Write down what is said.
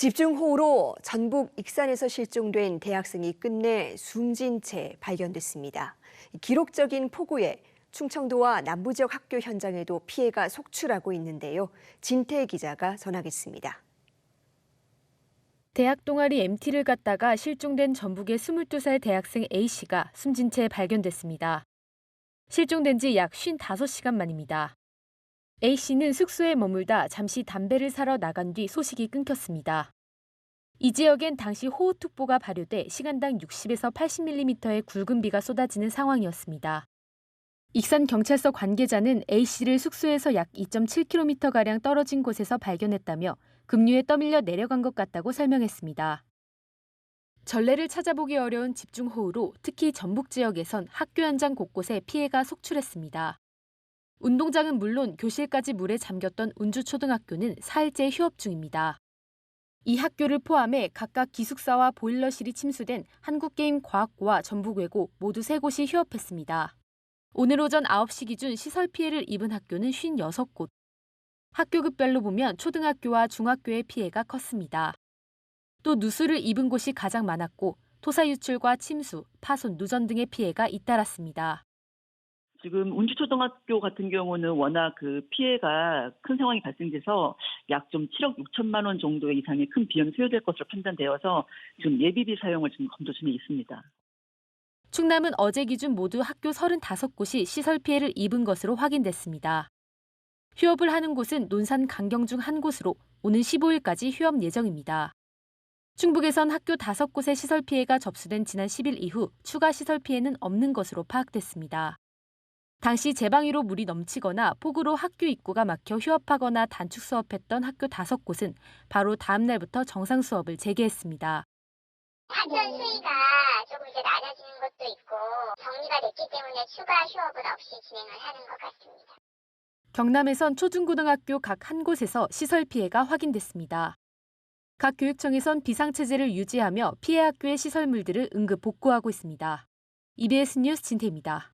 집중호우로 전북 익산에서 실종된 대학생이 끝내 숨진 채 발견됐습니다. 기록적인 폭우에 충청도와 남부 지역 학교 현장에도 피해가 속출하고 있는데요. 진태 기자가 전하겠습니다. 대학 동아리 MT를 갔다가 실종된 전북의 22살 대학생 A씨가 숨진 채 발견됐습니다. 실종된 지 약 55시간 만입니다. A씨는 숙소에 머물다 잠시 담배를 사러 나간 뒤 소식이 끊겼습니다. 이 지역엔 당시 호우특보가 발효돼 시간당 60에서 80mm의 굵은 비가 쏟아지는 상황이었습니다. 익산경찰서 관계자는 A씨를 숙소에서 약 2.7km가량 떨어진 곳에서 발견했다며 급류에 떠밀려 내려간 것 같다고 설명했습니다. 전례를 찾아보기 어려운 집중호우로 특히 전북 지역에선 학교 현장 곳곳에 피해가 속출했습니다. 운동장은 물론 교실까지 물에 잠겼던 운주초등학교는 4일째 휴업 중입니다. 이 학교를 포함해 각각 기숙사와 보일러실이 침수된 한국게임과학고와 전북외고 모두 3곳이 휴업했습니다. 오늘 오전 9시 기준 시설 피해를 입은 학교는 56곳. 학교급별로 보면 초등학교와 중학교의 피해가 컸습니다. 또 누수를 입은 곳이 가장 많았고 토사 유출과 침수, 파손, 누전 등의 피해가 잇따랐습니다. 지금 운주초등학교 같은 경우는 워낙 피해가 큰 상황이 발생돼서 약 좀 7억 6천만 원 정도 이상의 큰 비용이 소요될 것으로 판단되어서 지금 예비비 사용을 지금 검토 중에 있습니다. 충남은 어제 기준 모두 학교 35곳이 시설 피해를 입은 것으로 확인됐습니다. 휴업을 하는 곳은 논산 강경 중 한 곳으로 오는 15일까지 휴업 예정입니다. 충북에선 학교 5곳의 시설 피해가 접수된 지난 10일 이후 추가 시설 피해는 없는 것으로 파악됐습니다. 당시 제방위로 물이 넘치거나 폭우로 학교 입구가 막혀 휴업하거나 단축 수업했던 학교 5곳은 바로 다음 날부터 정상 수업을 재개했습니다. 학년 수위가 조금 이제 낮아지는 것도 있고 정리가 됐기 때문에 추가 휴업은 없이 진행을 하는 것 같습니다. 경남에선 초중고등학교 각 한 곳에서 시설 피해가 확인됐습니다. 각 교육청에선 비상체제를 유지하며 피해 학교의 시설물들을 응급 복구하고 있습니다. EBS 뉴스 진태입니다.